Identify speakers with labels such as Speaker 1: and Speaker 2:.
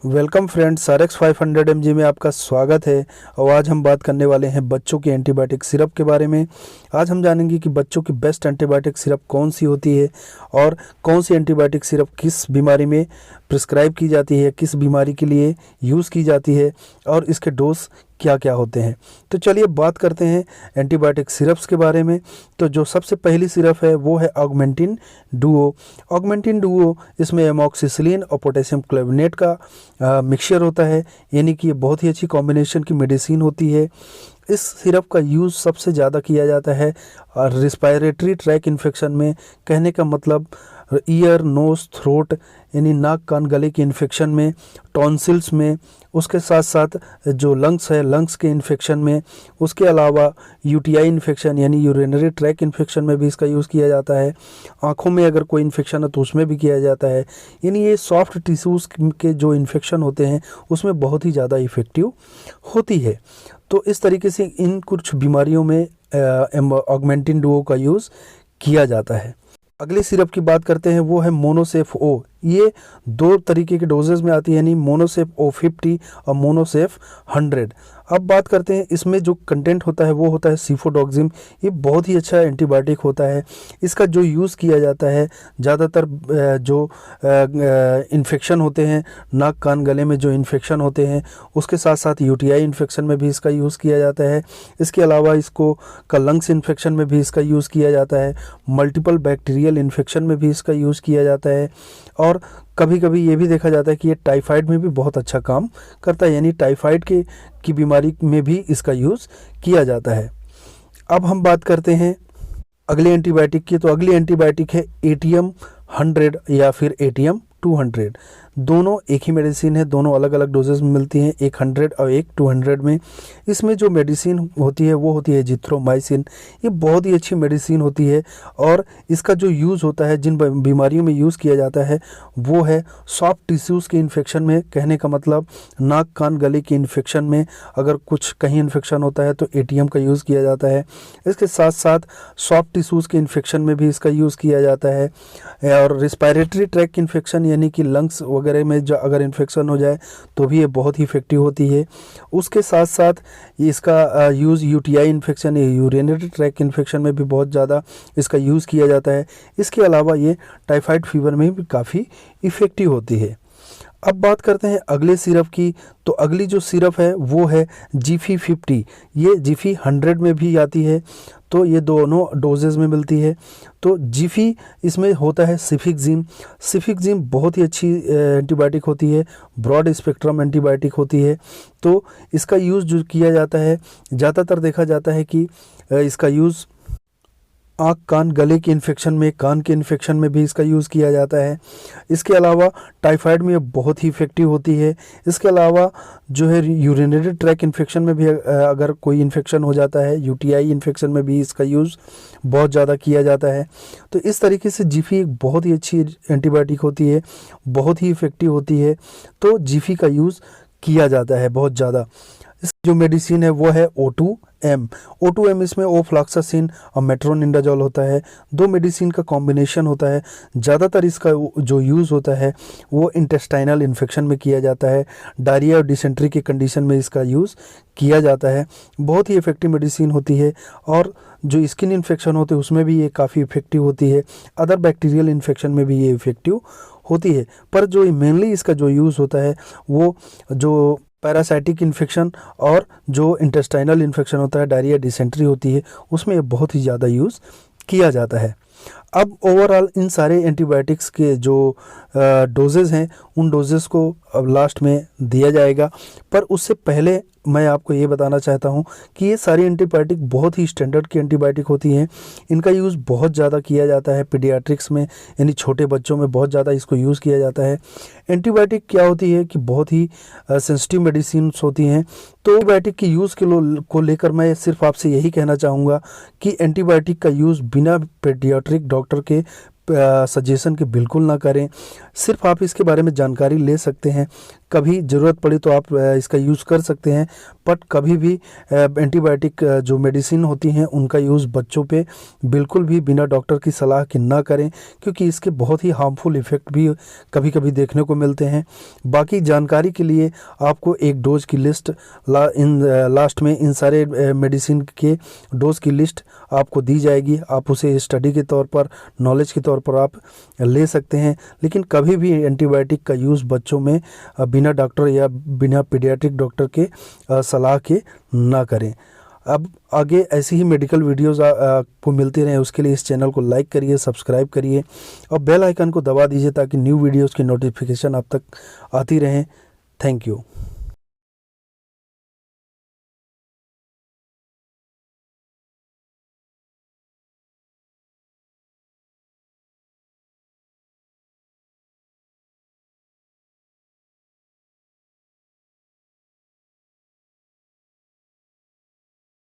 Speaker 1: Welcome friends, RX 500 mg में आपका स्वागत है। और आज हम बात करने वाले हैं बच्चों की एंटीबायोटिक सिरप के बारे में। आज हम जानेंगे कि बच्चों की बेस्ट एंटीबायोटिक सिरप कौन सी होती है और कौन सी एंटीबायोटिक सिरप किस बीमारी में प्रिस्क्राइब की जाती है, किस बीमारी के लिए यूज़ की जाती है और इसके डोज क्या क्या होते हैं। तो चलिए बात करते हैं एंटीबायोटिक सिरप्स के बारे में। तो जो सबसे पहली सिरप है वो है ऑगमेंटिन डुओ। ऑगमेंटिन डुओ, इसमें एमॉक्सिसिलिन और पोटेशियम क्लोविनेट का मिक्सचर होता है, यानी कि ये बहुत ही अच्छी कॉम्बिनेशन की मेडिसिन होती है। इस सिरप का यूज़ सबसे ज़्यादा किया जाता है रिस्पायरेटरी ट्रैक इन्फेक्शन में। कहने का मतलब ईयर, नोज, थ्रोट यानी नाक कान गले के इन्फेक्शन में, टॉन्सिल्स में, उसके साथ साथ जो लंग्स है, लंग्स के इन्फेक्शन में, उसके अलावा यूटीआई इन्फेक्शन यानी यूरिनरी ट्रैक इन्फेक्शन में भी इसका यूज़ किया जाता है। आँखों में अगर कोई इन्फेक्शन है तो उसमें भी किया जाता है। यानी ये सॉफ्ट टिश्यूज़ के जो इन्फेक्शन होते हैं उसमें बहुत ही ज़्यादा इफ़ेक्टिव होती है। तो इस तरीके से इन कुछ बीमारियों में ऑगमेंटिन डुओ का यूज़ किया जाता है। अगली सिरप की बात करते हैं, वो है मोनोसेफ ओ। ये दो तरीके के डोजेज में आती है, यानी मोनोसेफ O50 और मोनोसेफ 100। अब बात करते हैं इसमें जो कंटेंट होता है वो होता है सिफोडोक्सिम। ये बहुत ही अच्छा एंटीबायोटिक होता है। इसका जो यूज़ किया जाता है ज़्यादातर जो इन्फेक्शन होते हैं, नाक कान गले में जो इन्फेक्शन होते हैं, उसके साथ साथ यूटीआई इन्फेक्शन में भी इसका यूज़ किया जाता है। इसके अलावा इसको लंग्स इन्फेक्शन में भी इसका यूज़ किया जाता है। मल्टीपल बैक्टीरियल इन्फेक्शन में भी इसका यूज़ किया जाता है। और कभी कभी ये भी देखा जाता है कि ये टाइफाइड में भी बहुत अच्छा काम करता है, यानी टाइफाइड की बीमारी में भी इसका यूज़ किया जाता है। अब हम बात करते हैं अगले एंटीबायोटिक की। तो अगली एंटीबायोटिक है ATM 100 या फिर ATM 200। दोनों एक ही मेडिसिन है, दोनों अलग अलग डोजेज में मिलती हैं, एक 100 और एक 200 में। इसमें जो मेडिसिन होती है वो होती है जिथ्रोमाइसिन। ये बहुत ही अच्छी मेडिसिन होती है और इसका जो यूज़ होता है, जिन बीमारियों में यूज़ किया जाता है वो है सॉफ्ट टिश्यूज़ के इन्फेक्शन में। कहने का मतलब नाक कान गले के इन्फेक्शन में अगर कुछ कहीं इन्फेक्शन होता है तो ATM का यूज़ किया जाता है। इसके साथ साथ सॉफ्ट टिश्यूज़ के इन्फेक्शन में भी इसका यूज़ किया जाता है। और रिस्पायरेटरी ट्रैक इन्फेक्शन यानी कि लंग्स वगैरह में जो अगर इन्फेक्शन हो जाए तो भी ये बहुत ही इफेक्टिव होती है। उसके साथ साथ ये इसका यूज़ यूटीआई इन्फेक्शन या यूरिनरी ट्रैक इन्फेक्शन में भी बहुत ज़्यादा इसका यूज़ किया जाता है। इसके अलावा ये टाइफाइड फीवर में भी काफ़ी इफ़ेक्टिव होती है। अब बात करते हैं अगले सिरप की। तो अगली जो सिरप है वो है जीफी 50। ये जीफी 100 में भी आती है, तो ये दोनों डोजेज में मिलती है। तो जीफी, इसमें होता है सिफिक्जिम। सिफिक्जिम बहुत ही अच्छी एंटीबायोटिक होती है, ब्रॉड स्पेक्ट्रम एंटीबायोटिक होती है। तो इसका यूज़ जो किया जाता है, ज़्यादातर देखा जाता है कि इसका यूज़ आँख कान गले के इन्फेक्शन में, कान के इन्फेक्शन में भी इसका यूज़ किया जाता है। इसके अलावा टाइफाइड में ये बहुत ही इफ़ेक्टिव होती है। इसके अलावा जो है यूरिनरी ट्रैक इन्फेक्शन में भी अगर कोई इन्फेक्शन हो जाता है, यूटीआई इन्फेक्शन में भी इसका यूज़ बहुत ज़्यादा किया जाता है। तो इस तरीके से जीफी एक बहुत ही अच्छी एंटीबायोटिक होती है, बहुत ही इफ़ेक्टिव होती है। तो जीफी का यूज़ किया जाता है बहुत ज़्यादा। इस जो मेडिसिन है वो है O2M। O2M इसमें ओफ्लॉक्सासिन और मेट्रोनिडाजोल होता है। दो मेडिसिन का कॉम्बिनेशन होता है। ज़्यादातर इसका जो यूज़ होता है वो इंटेस्टाइनल इन्फेक्शन में किया जाता है। डायरिया और डिसेंट्री की कंडीशन में इसका यूज़ किया जाता है। बहुत ही इफ़ेक्टिव मेडिसिन होती है। और जो स्किन इन्फेक्शन होते हैं उसमें भी ये काफ़ी इफ़ेक्टिव होती है। अदर बैक्टीरियल इन्फेक्शन में भी ये इफ़ेक्टिव होती है। पर जो मेनली इसका जो यूज़ होता है वो जो पैरासाइटिक इन्फेक्शन और जो इंटेस्टाइनल इन्फेक्शन होता है, डायरिया डिसेंट्री होती है, उसमें ये बहुत ही ज़्यादा यूज़ किया जाता है। अब ओवरऑल इन सारे एंटीबायोटिक्स के जो डोजेज़ हैं उन डोजेज़ को अब लास्ट में दिया जाएगा। पर उससे पहले मैं आपको ये बताना चाहता हूँ कि ये सारी एंटीबायोटिक बहुत ही स्टैंडर्ड की एंटीबायोटिक होती हैं। इनका यूज़ बहुत ज़्यादा किया जाता है पीडियाट्रिक्स में, यानी छोटे बच्चों में बहुत ज़्यादा इसको यूज़ किया जाता है। एंटीबायोटिक क्या होती है कि बहुत ही सेंसिटिव मेडिसिन्स होती हैं। तो एंटीबायोटिक की यूज़ को लेकर मैं सिर्फ आपसे यही कहना चाहूँगा कि एंटीबायोटिक का यूज़ बिना पीडियाट्रिक डॉक्टर के सजेशन के बिल्कुल ना करें। सिर्फ आप इसके बारे में जानकारी ले सकते हैं कभी ज़रूरत पड़ी तो आप इसका यूज़ कर सकते हैं, बट कभी भी एंटीबायोटिक जो मेडिसिन होती हैं उनका यूज़ बच्चों पे बिल्कुल भी बिना डॉक्टर की सलाह के ना करें, क्योंकि इसके बहुत ही हार्मफुल इफ़ेक्ट भी कभी कभी देखने को मिलते हैं। बाकी जानकारी के लिए आपको एक डोज की लिस्ट लास्ट में इन सारे मेडिसिन के डोज की लिस्ट आपको दी जाएगी। आप उसे स्टडी के तौर पर, नॉलेज के तौर पर आप ले सकते हैं, लेकिन कभी भी एंटीबायोटिक का यूज़ बच्चों में बिना डॉक्टर या बिना पीडियाट्रिक डॉक्टर के सलाह के ना करें। अब आगे ऐसी ही मेडिकल वीडियोज़ आपको मिलते रहें, उसके लिए इस चैनल को लाइक करिए, सब्सक्राइब करिए और बेल आइकन को दबा दीजिए ताकि न्यू वीडियोज़ की नोटिफिकेशन आप तक आती रहें। Thank you.